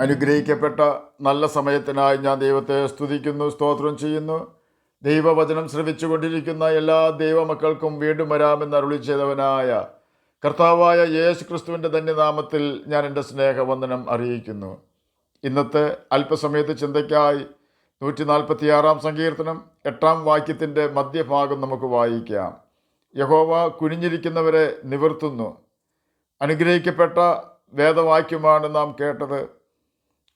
അനുഗ്രഹിക്കപ്പെട്ട നല്ല സമയത്തിനായി ഞാൻ ദൈവത്തെ സ്തുതിക്കുന്നു, സ്തോത്രം ചെയ്യുന്നു. ദൈവവചനം ശ്രവിച്ചുകൊണ്ടിരിക്കുന്ന എല്ലാ ദൈവമക്കൾക്കും വീണ്ടും വരാമെന്ന് അരുളി ചെയ്തവനായ കർത്താവായ യേശു ക്രിസ്തുവിൻ്റെ ധന്യനാമത്തിൽ ഞാൻ എൻ്റെ സ്നേഹവന്ദനം അറിയിക്കുന്നു. ഇന്നത്തെ അല്പസമയത്ത് ചിന്തയ്ക്കായി 146 സങ്കീർത്തനം 8 വാക്യത്തിൻ്റെ മധ്യഭാഗം നമുക്ക് വായിക്കാം. യഹോവ കുനിഞ്ഞിരിക്കുന്നവരെ നിവർത്തുന്നു. അനുഗ്രഹിക്കപ്പെട്ട വേദവാക്യമാണ് നാം കേട്ടത്.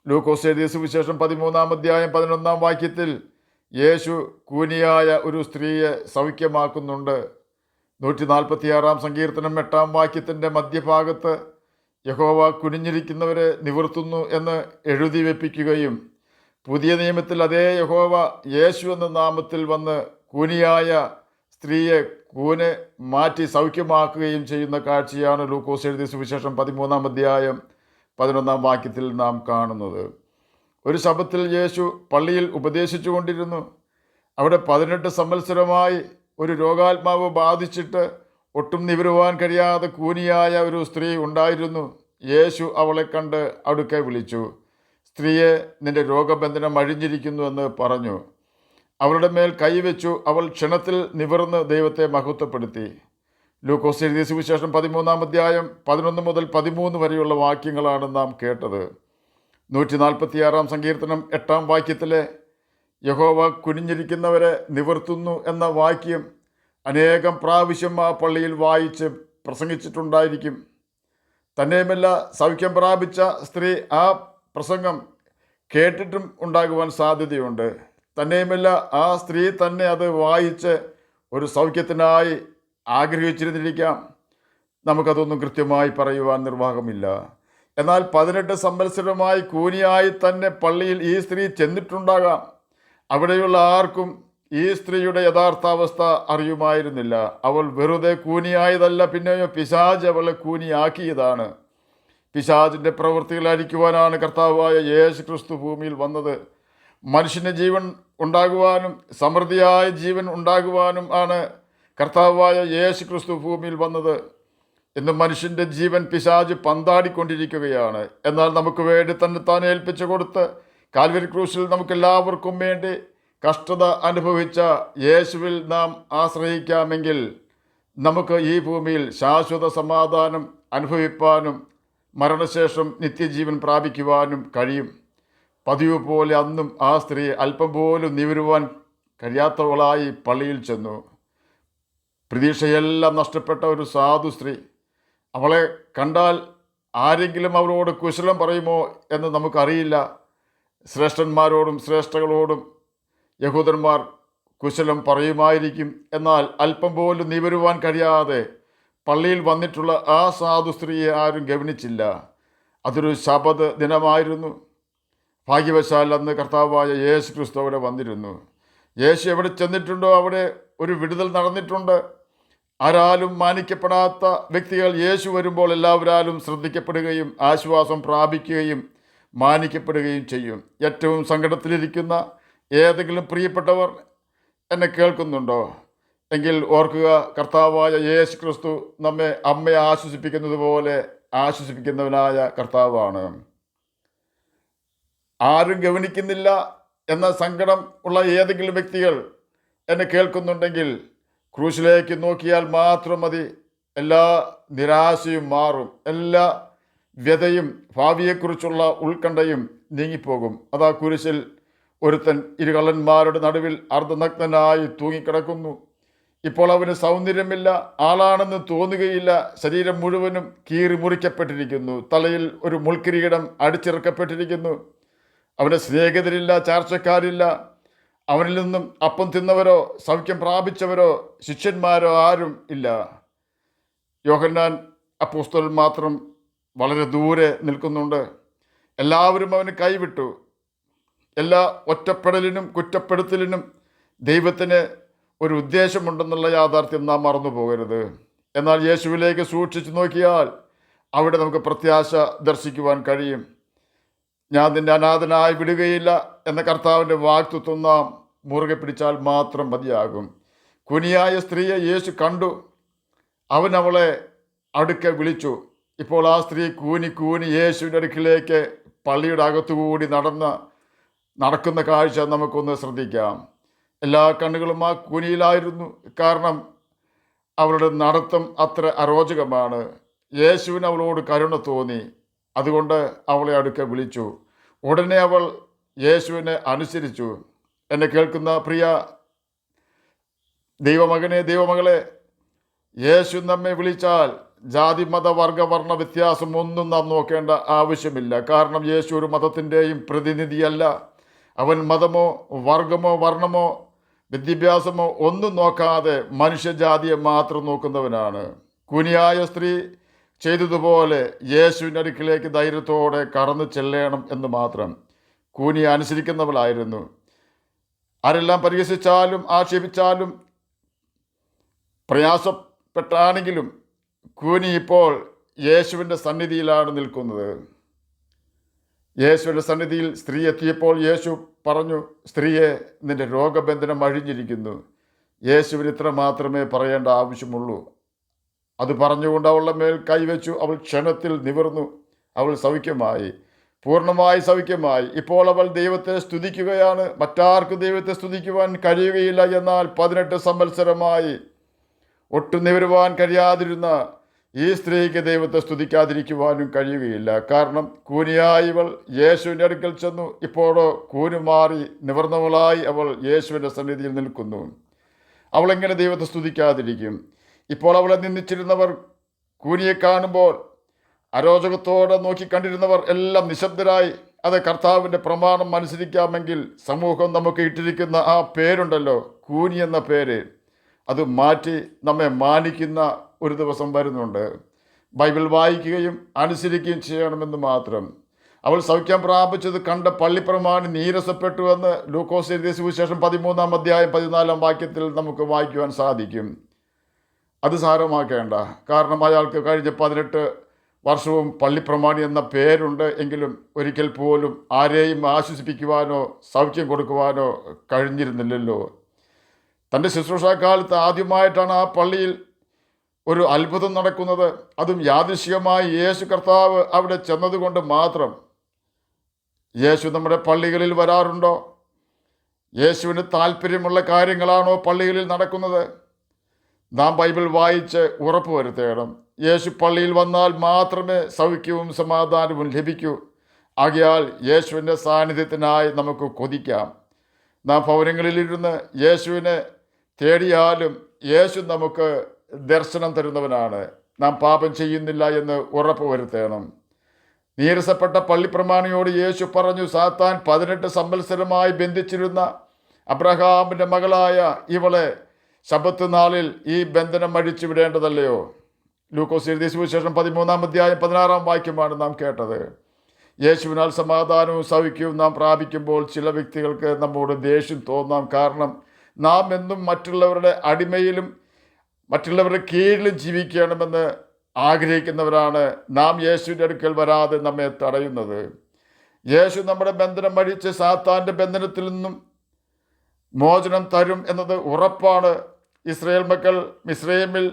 ലൂക്കോസ് എഴുതിയ സുവിശേഷം 13 അധ്യായം 11 വാക്യത്തിൽ യേശു കൂനിയായ ഒരു സ്ത്രീയെ സൗഖ്യമാക്കുന്നുണ്ട്. 146 സങ്കീർത്തനം 8 വാക്യത്തിൻ്റെ മധ്യഭാഗത്ത് യഹോവ കുനിഞ്ഞിരിക്കുന്നവരെ നിവർത്തുന്നു എന്ന് എഴുതി വെപ്പിക്കുകയും പുതിയ നിയമത്തിൽ അതേ യഹോവ യേശു എന്ന നാമത്തിൽ വന്ന് കൂനിയായ സ്ത്രീയെ കൂനെ മാറ്റി സൗഖ്യമാക്കുകയും ചെയ്യുന്ന കാഴ്ചയാണ് ലൂക്കോസ് എഴുതിയ സുവിശേഷം 13 അധ്യായം 11 വാക്യത്തിൽ നാം കാണുന്നത്. ഒരു ശബ്ദത്തിൽ യേശു പള്ളിയിൽ ഉപദേശിച്ചു കൊണ്ടിരുന്നു. അവിടെ 18 സംവത്സരമായി ഒരു രോഗാത്മാവ് ബാധിച്ചിട്ട് ഒട്ടും നിവരുവാൻ കഴിയാതെ കൂനിയായ ഒരു സ്ത്രീ ഉണ്ടായിരുന്നു. യേശു അവളെ കണ്ട് അടുക്കെ വിളിച്ചു. സ്ത്രീയെ, നിന്റെ രോഗബന്ധനം അഴിഞ്ഞിരിക്കുന്നു എന്ന് പറഞ്ഞു. അവളുടെ മേൽ കൈവച്ചു. അവൾ ക്ഷണത്തിൽ നിവർന്ന് ദൈവത്തെ മഹത്വപ്പെടുത്തി. ലൂക്കോസ് എഴുതിയ സുവിശേഷം 13 അധ്യായം 11 മുതൽ 13 വരെയുള്ള വാക്യങ്ങളാണ് നാം കേട്ടത്. 146 സങ്കീർത്തനം 8 വാക്യത്തിലെ യഹോവ കുനിഞ്ഞിരിക്കുന്നവരെ നിവർത്തുന്നു എന്ന വാക്യം അനേകം പ്രാവശ്യം ആ പള്ളിയിൽ വായിച്ച് പ്രസംഗിച്ചിട്ടുണ്ടായിരിക്കും. തന്നെയുമല്ല, സൗഖ്യം പ്രാപിച്ച സ്ത്രീ ആ പ്രസംഗം കേട്ടിട്ടും ഉണ്ടാകുവാൻ സാധ്യതയുണ്ട്. തന്നെയുമല്ല, ആ സ്ത്രീ തന്നെ അത് വായിച്ച് ഒരു സൗഖ്യത്തിനായി ആഗ്രഹിച്ചിരുന്നിരിക്കാം. നമുക്കതൊന്നും കൃത്യമായി പറയുവാൻ നിർവാഹമില്ല. എന്നാൽ 18 സംവത്സരമായി കൂനിയായി തന്നെ പള്ളിയിൽ ഈ സ്ത്രീ ചെന്നിട്ടുണ്ടാകാം. അവിടെയുള്ള ആർക്കും ഈ സ്ത്രീയുടെ യഥാർത്ഥാവസ്ഥ അറിയുമായിരുന്നില്ല. അവൾ വെറുതെ കൂനിയായതല്ല, പിന്നെയോ പിശാച് അവളെ കൂനിയാക്കിയതാണ്. പിശാചിൻ്റെ പ്രവൃത്തികൾ അഴിക്കുവാനാണ് കർത്താവായ യേശു ക്രിസ്തു ഭൂമിയിൽ വന്നത്. മനുഷ്യന് ജീവൻ ഉണ്ടാകുവാനും സമൃദ്ധിയായ ജീവൻ ഉണ്ടാകുവാനും ആണ് കർത്താവായ യേശു ക്രിസ്തു ഭൂമിയിൽ വന്നത്. ഇന്ന് മനുഷ്യൻ്റെ ജീവൻ പിശാച് പന്താടിക്കൊണ്ടിരിക്കുകയാണ്. എന്നാൽ നമുക്ക് വേണ്ടി തന്നെ ഏൽപ്പിച്ചു കൊടുത്ത് കാൽവരി ക്രൂശിൽ നമുക്കെല്ലാവർക്കും വേണ്ടി കഷ്ടത അനുഭവിച്ച യേശുവിൽ നാം ആശ്രയിക്കാമെങ്കിൽ നമുക്ക് ഈ ഭൂമിയിൽ ശാശ്വത സമാധാനം അനുഭവിപ്പാനും മരണശേഷം നിത്യജീവൻ പ്രാപിക്കുവാനും കഴിയും. പതിവ് പോലെ അന്നും ആ സ്ത്രീ അല്പം പോലും നിവരുവാൻ കഴിയാത്തവളായി പള്ളിയിൽ ചെന്നു. പ്രതീക്ഷയെല്ലാം നഷ്ടപ്പെട്ട ഒരു സാധു സ്ത്രീ. അവളെ കണ്ടാൽ ആരെങ്കിലും അവളോട് കുശലം പറയുമോ എന്ന് നമുക്കറിയില്ല. ശ്രേഷ്ഠന്മാരോടും ശ്രേഷ്ഠകളോടും യഹൂദന്മാർ കുശലം പറയുമായിരിക്കും. എന്നാൽ അല്പം പോലും നിവരുവാൻ കഴിയാതെ പള്ളിയിൽ വന്നിട്ടുള്ള ആ സാധു സ്ത്രീയെ ആരും ഗവനിച്ചില്ല. അതൊരു ശബത് ദിനമായിരുന്നു. ഭാഗ്യവശാൽ അന്ന് കർത്താവായ യേശു ക്രിസ്തു അവിടെ വന്നിരുന്നു. യേശു എവിടെ ചെന്നിട്ടുണ്ടോ അവിടെ ഒരു വിടുതൽ നടന്നിട്ടുണ്ട്. ആരാലും മാനിക്കപ്പെടാത്ത വ്യക്തികൾ യേശു വരുമ്പോൾ എല്ലാവരാലും ശ്രദ്ധിക്കപ്പെടുകയും ആശ്വാസം പ്രാപിക്കുകയും മാനിക്കപ്പെടുകയും ചെയ്യും. ഏറ്റവും സങ്കടത്തിലിരിക്കുന്ന ഏതെങ്കിലും പ്രിയപ്പെട്ടവർ എന്നെ കേൾക്കുന്നുണ്ടോ എങ്കിൽ ഓർക്കുക, കർത്താവായ യേശു ക്രിസ്തു നമ്മെ അമ്മയെ ആശ്വസിപ്പിക്കുന്നത് പോലെ ആശ്വസിപ്പിക്കുന്നവനായ കർത്താവാണ്. ആരും ഗവനിക്കുന്നില്ല എന്ന സങ്കടം ഉള്ള ഏതെങ്കിലും വ്യക്തികൾ എന്നെ കേൾക്കുന്നുണ്ടെങ്കിൽ ക്രൂശിലേക്ക് നോക്കിയാൽ മാത്രം മതി. എല്ലാ നിരാശയും മാറും. എല്ലാ വ്യതയും ഭാവിയെക്കുറിച്ചുള്ള ഉത്കണ്ഠയും നീങ്ങിപ്പോകും. അതാ കുരിശിൽ ഒരുത്തൻ ഇരുകള്ളന്മാരുടെ നടുവിൽ അർദ്ധനഗ്നനായി തൂങ്ങിക്കിടക്കുന്നു. ഇപ്പോൾ അവന് സൗന്ദര്യമില്ല, ആളാണെന്ന് തോന്നുകയില്ല. ശരീരം മുഴുവനും കീറി മുറിക്കപ്പെട്ടിരിക്കുന്നു. തലയിൽ ഒരു മുൾക്കിരീടം അടിച്ചിറക്കപ്പെട്ടിരിക്കുന്നു. അവന് സ്നേഹിതരില്ല, ചാർച്ചക്കാരില്ല. അവനിൽ നിന്നും അപ്പം തിന്നവരോ സൗഖ്യം പ്രാപിച്ചവരോ ശിഷ്യന്മാരോ ആരും ഇല്ല. യോഹന്നാൻ അപ്പോസ്തലൻ മാത്രം വളരെ ദൂരെ നിൽക്കുന്നുണ്ട്. എല്ലാവരും അവന് കൈവിട്ടു. എല്ലാ ഒറ്റപ്പെടലിനും കുറ്റപ്പെടുത്തലിനും ദൈവത്തിന് ഒരു ഉദ്ദേശമുണ്ടെന്നുള്ള യാഥാർത്ഥ്യം നാം മറന്നു പോകരുത്. എന്നാൽ യേശുവിലേക്ക് സൂക്ഷിച്ചു നോക്കിയാൽ അവിടെ നമുക്ക് പ്രത്യാശ ദർശിക്കുവാൻ കഴിയും. ഞാൻ നിന്നെ അനാഥനായി വിടുകയില്ല എന്ന കർത്താവിൻ്റെ വാക്തത്വം നാം മുറുകെ പിടിച്ചാൽ മാത്രം മതിയാകും. കുനിയായ സ്ത്രീയെ യേശു കണ്ടു. അവൻ അവളെ അടുക്കെ വിളിച്ചു. ഇപ്പോൾ ആ സ്ത്രീ കൂനി യേശുവിൻ്റെ അടുക്കിലേക്ക് പള്ളിയുടെ അകത്തുകൂടി നടക്കുന്ന കാഴ്ച നമുക്കൊന്ന് ശ്രദ്ധിക്കാം. എല്ലാ കണ്ണുകളും ആ കൂനിയിലായിരുന്നു. കാരണം അവളുടെ നടത്തം അത്ര അരോചകമാണ്. യേശുവിന് അവളോട് കരുണ തോന്നി. അതുകൊണ്ട് അവളെ അടുക്ക വിളിച്ചു. ഉടനെ അവൾ യേശുവിനെ അനുസരിച്ചു. എന്നെ കേൾക്കുന്ന പ്രിയ ദൈവമകനെ, ദൈവമകളെ, യേശു നമ്മെ വിളിച്ചാൽ ജാതി മത വർഗ വർണ്ണ വ്യത്യാസം ഒന്നും നാം നോക്കേണ്ട ആവശ്യമില്ല. കാരണം യേശു ഒരു മതത്തിൻ്റെയും പ്രതിനിധിയല്ല. അവൻ മതമോ വർഗമോ വർണ്ണമോ വിദ്യാഭ്യാസമോ ഒന്നും നോക്കാതെ മനുഷ്യജാതിയെ മാത്രം നോക്കുന്നവനാണ്. കൂനിയായ സ്ത്രീ ചെയ്തതുപോലെ യേശുവിൻ്റെ അടുക്കിലേക്ക് ധൈര്യത്തോടെ കടന്നു ചെല്ലണം എന്ന് മാത്രം. കൂനിയെ അനുസരിക്കുന്നവളായിരുന്നു. ആരെല്ലാം പരിഹസിച്ചാലും ആക്ഷേപിച്ചാലും പ്രയാസപ്പെട്ടാണെങ്കിലും കൂനി ഇപ്പോൾ യേശുവിൻ്റെ സന്നിധിയിലാണ് നിൽക്കുന്നത്. യേശുവിൻ്റെ സന്നിധിയിൽ സ്ത്രീ എത്തിയപ്പോൾ യേശു പറഞ്ഞു, സ്ത്രീയെ, നിന്റെ രോഗബന്ധനം അഴിഞ്ഞിരിക്കുന്നു. യേശുവിന് ഇത്ര മാത്രമേ പറയേണ്ട ആവശ്യമുള്ളൂ. അത് പറഞ്ഞുകൊണ്ട് അവളുടെ മേൽ കൈവച്ചു. അവൾ ക്ഷണത്തിൽ നിവർന്നു. അവൾ സൗഖ്യമായി, പൂർണ്ണമായി സൗഖ്യമായി. ഇപ്പോൾ അവൾ ദൈവത്തെ സ്തുതിക്കുകയാണ്. മറ്റാർക്കും ദൈവത്തെ സ്തുതിക്കുവാൻ കഴിയുകയില്ല. എന്നാൽ 18 സംവത്സരമായി ഒട്ടും നിവരുവാൻ കഴിയാതിരുന്ന ഈ സ്ത്രീക്ക് ദൈവത്തെ സ്തുതിക്കാതിരിക്കുവാനും കഴിയുകയില്ല. കാരണം കൂനിയായി ഇവൾ യേശുവിൻ്റെ അടുക്കൽ ചെന്നു. ഇപ്പോഴോ കൂന് മാറി നിവർന്നവളായി അവൾ യേശുവിൻ്റെ സന്നിധിയിൽ നിൽക്കുന്നു. അവളെങ്ങനെ ദൈവത്തെ സ്തുതിക്കാതിരിക്കും? ഇപ്പോൾ അവളെ നിന്ദിച്ചിരുന്നവർ കൂനിയെ കാണുമ്പോൾ അരോചകത്തോടെ നോക്കിക്കണ്ടിരുന്നവർ എല്ലാം നിശബ്ദരായി. അത് കർത്താവിൻ്റെ പ്രമാണം അനുസരിക്കാമെങ്കിൽ സമൂഹം നമുക്ക് ഇട്ടിരിക്കുന്ന ആ പേരുണ്ടല്ലോ, കൂനി എന്ന പേര്, അത് മാറ്റി നമ്മെ മാനിക്കുന്ന ഒരു ദിവസം വരുന്നുണ്ട്. ബൈബിൾ വായിക്കുകയും അനുസരിക്കുകയും ചെയ്യണമെന്ന് മാത്രം. അവൾ സൗഖ്യം പ്രാപിച്ചത് കണ്ട പള്ളിപ്രമാണി നീരസപ്പെട്ടുവെന്ന് ലൂക്കോസ് എഴുതിയ സുവിശേഷം 13-ാം അധ്യായം 14-ാം വാക്യത്തിൽ നമുക്ക് വായിക്കുവാൻ സാധിക്കും. അത് സാരമാക്കേണ്ട. കാരണം അയാൾക്ക് കഴിഞ്ഞ 18 വർഷവും പള്ളിപ്രമാണി എന്ന പേരുണ്ട്. എങ്കിലും ഒരിക്കൽ പോലും ആരെയും ആശ്വസിപ്പിക്കുവാനോ സൗഖ്യം കൊടുക്കുവാനോ കഴിഞ്ഞിരുന്നില്ലല്ലോ. തൻ്റെ ശുശ്രൂഷാക്കാലത്ത് ആദ്യമായിട്ടാണ് ആ പള്ളിയിൽ ഒരു അത്ഭുതം നടക്കുന്നത്. അതും യാദൃശ്ചികമായി യേശു കർത്താവ് അവിടെ ചെന്നതുകൊണ്ട് മാത്രം. യേശു നമ്മുടെ പള്ളികളിൽ വരാറുണ്ടോ? യേശുവിന് താല്പര്യമുള്ള കാര്യങ്ങളാണോ പള്ളികളിൽ നടക്കുന്നത്? നാം ബൈബിൾ വായിച്ച് ഉറപ്പ് വരുത്തണം. യേശു പള്ളിയിൽ വന്നാൽ മാത്രമേ സൗഖ്യവും സമാധാനവും ലഭിക്കൂ. ആകയാൽ യേശുവിൻ്റെ സാന്നിധ്യത്തിനായി നമുക്ക് കൊതിക്കാം. നാം ഭവനങ്ങളിലിരുന്ന് യേശുവിനെ തേടിയാലും യേശു നമുക്ക് ദർശനം തരുന്നവനാണ്. നാം പാപം ചെയ്യുന്നില്ല എന്ന് ഉറപ്പ് വരുത്തണം. നീരസപ്പെട്ട പള്ളിപ്രമാണിയോട് യേശു പറഞ്ഞു, സാത്താൻ 18 സംവത്സരമായി ബന്ധിച്ചിരുന്ന അബ്രഹാമിൻ്റെ മകളായ ഇവളെ ശബ്ബത്ത് നാളിൽ ഈ ബന്ധനം അഴിച്ചു വിടേണ്ടതല്ലയോ? ലൂക്കോസ് എഴുതിയ സുവിശേഷം 13-ാം അധ്യായം 16-ാം വാക്യമാണ് നാം കേട്ടത്. യേശുവിനാൽ സമാധാനവും സൗഖ്യവും നാം പ്രാപിക്കുമ്പോൾ ചില വ്യക്തികൾക്ക് നമ്മോട് ദേഷ്യം തോന്നാം. കാരണം നാം എന്നും മറ്റുള്ളവരുടെ അടിമയിലും മറ്റുള്ളവരുടെ കീഴിലും ജീവിക്കണമെന്ന് ആഗ്രഹിക്കുന്നവരാണ് നാം യേശുവിൻ്റെ അടുക്കൽ വരാതെ നമ്മെ തടയുന്നത്. യേശു നമ്മുടെ ബന്ധനം അഴിച്ച് സാത്താൻ്റെ ബന്ധനത്തിൽ നിന്നും മോചനം തരും എന്നത് ഉറപ്പാണ്. ഇസ്രായേൽ മക്കൾ മിസ്രയീമിൽ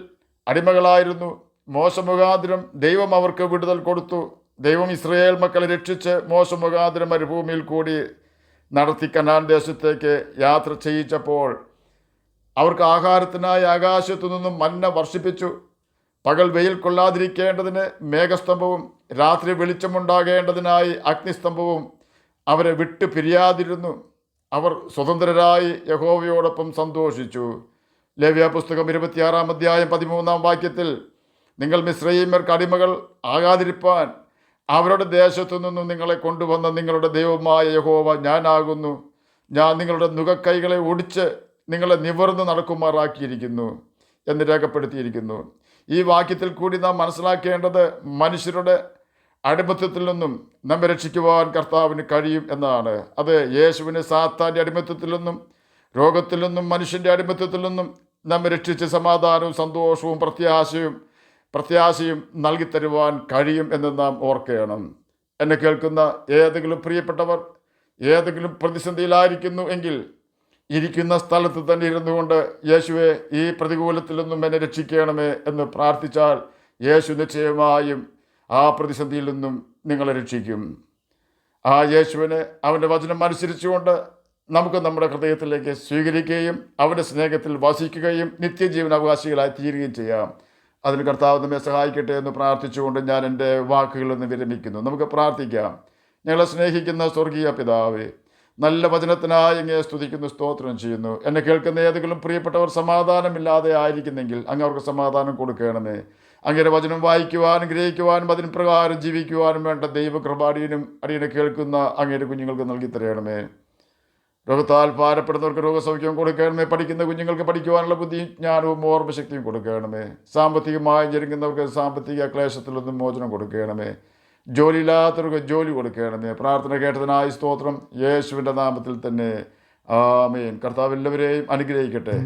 അടിമകളായിരുന്നു. മോശ മുഖാന്തരം ദൈവം അവർക്ക് വിടുതൽ കൊടുത്തു. ദൈവം ഇസ്രായേൽ മക്കളെ രക്ഷിച്ച് മോശ മുഖാന്തരം മരുഭൂമിയിൽ കൂടി നടത്തി കനാൻ ദേശത്തേക്ക് യാത്ര ചെയ്യിച്ചപ്പോൾ അവർക്ക് ആഹാരത്തിനായി ആകാശത്തു നിന്നും മന്ന വർഷിപ്പിച്ചു. പകൽ വെയിൽ കൊള്ളാതിരിക്കേണ്ടതിന് മേഘസ്തംഭവും രാത്രി വെളിച്ചമുണ്ടാകേണ്ടതിനായി അഗ്നിസ്തംഭവും അവരെ വിട്ടു പിരിയാതിരുന്നു. അവർ സ്വതന്ത്രരായി യഹോവയോടൊപ്പം സന്തോഷിച്ചു. ലേവ്യ പുസ്തകം 26-ാം അധ്യായം 13-ാം വാക്യത്തിൽ, നിങ്ങൾ മിസ്രയീമ്യർക്ക് അടിമകൾ ആകാതിരിപ്പാൻ അവരുടെ ദേശത്തു നിന്നും നിങ്ങളെ കൊണ്ടുവന്ന നിങ്ങളുടെ ദൈവമായ യഹോവ ഞാനാകുന്നു. ഞാൻ നിങ്ങളുടെ നുകക്കൈകളെ ഒടിച്ച് നിങ്ങളെ നിവർന്ന് നടക്കുമാറാക്കിയിരിക്കുന്നു എന്ന് രേഖപ്പെടുത്തിയിരിക്കുന്നു. ഈ വാക്യത്തിൽ കൂടി നാം മനസ്സിലാക്കേണ്ടത് മനുഷ്യരുടെ അടിമത്തത്തിൽ നിന്നും നമ്മെ രക്ഷിക്കുവാൻ കർത്താവിന് കഴിയും എന്നാണ്. അത് യേശുവിന് സാത്താൻ്റെ അടിമത്തത്തിൽ നിന്നും രോഗത്തിൽ നിന്നും മനുഷ്യൻ്റെ അടിമത്തത്തിൽ നിന്നും നമ്മെ രക്ഷിച്ച് സമാധാനവും സന്തോഷവും പ്രത്യാശയും നൽകിത്തരുവാൻ കഴിയും എന്ന് നാം ഓർക്കണം. എന്നെ കേൾക്കുന്ന ഏതെങ്കിലും പ്രിയപ്പെട്ടവർ ഏതെങ്കിലും പ്രതിസന്ധിയിലായിരിക്കുന്നു എങ്കിൽ ഇരിക്കുന്ന സ്ഥലത്ത് തന്നെ ഇരുന്നു കൊണ്ട് യേശുവെ, ഈ പ്രതികൂലത്തിൽ നിന്നും എന്നെ രക്ഷിക്കണമേ എന്ന് പ്രാർത്ഥിച്ചാൽ യേശു നിശ്ചയമായും ആ പ്രതിസന്ധിയിൽ നിന്നും നിങ്ങളെ രക്ഷിക്കും. ആ യേശുവിനെ അവൻ്റെ വചനം അനുസരിച്ചുകൊണ്ട് നമുക്ക് നമ്മുടെ ഹൃദയത്തിലേക്ക് സ്വീകരിക്കുകയും അവൻ്റെ സ്നേഹത്തിൽ വസിക്കുകയും നിത്യജീവൻ അവകാശികളായി തീരുകയും ചെയ്യാം. അതിന് കർത്താവ് നമ്മെ സഹായിക്കട്ടെ എന്ന് പ്രാർത്ഥിച്ചുകൊണ്ട് ഞാൻ എൻ്റെ വാക്കുകളിൽ നിന്ന് വിരമിക്കുന്നു. നമുക്ക് പ്രാർത്ഥിക്കാം. ഞങ്ങളെ സ്നേഹിക്കുന്ന സ്വർഗീയ പിതാവേ, നല്ല വചനത്തിനായി അങ്ങയെ സ്തുതിക്കുന്നു, സ്തോത്രം ചെയ്യുന്നു. എന്നെ കേൾക്കുന്ന ഏതെങ്കിലും പ്രിയപ്പെട്ടവർ സമാധാനമില്ലാതെ ആയിരിക്കുന്നെങ്കിൽ അങ്ങ് അവർക്ക് സമാധാനം കൊടുക്കണമേ. അങ്ങയുടെ വചനം വായിക്കുവാനും ഗ്രഹിക്കുവാനും അതിന് പ്രകാരം ജീവിക്കുവാനും വേണ്ട ദൈവകൃപാടിയനും അടിയനെ കേൾക്കുന്ന അങ്ങയുടെ കുഞ്ഞുങ്ങൾക്ക് നൽകി തരണമേ. രോഗത്താൽ ഭാരപ്പെടുന്നവർക്ക് രോഗസൗഖ്യം കൊടുക്കണമേ. പഠിക്കുന്ന കുഞ്ഞുങ്ങൾക്ക് പഠിക്കുവാനുള്ള ബുദ്ധിയും ജ്ഞാനവും ഓർമ്മശക്തിയും കൊടുക്കണമേ. സാമ്പത്തികമായി ഞെരുങ്ങുന്നവർക്ക് സാമ്പത്തിക ക്ലേശത്തിൽ നിന്നും മോചനം കൊടുക്കണമേ. ജോലിയില്ലാത്തവർക്ക് ജോലി കൊടുക്കണമേ. പ്രാർത്ഥന കേട്ടതിനായി സ്തോത്രം, യേശുവിൻ്റെ നാമത്തിൽ തന്നെ ആമേൻ. കർത്താവ് എല്ലാവരെയും അനുഗ്രഹിക്കട്ടെ.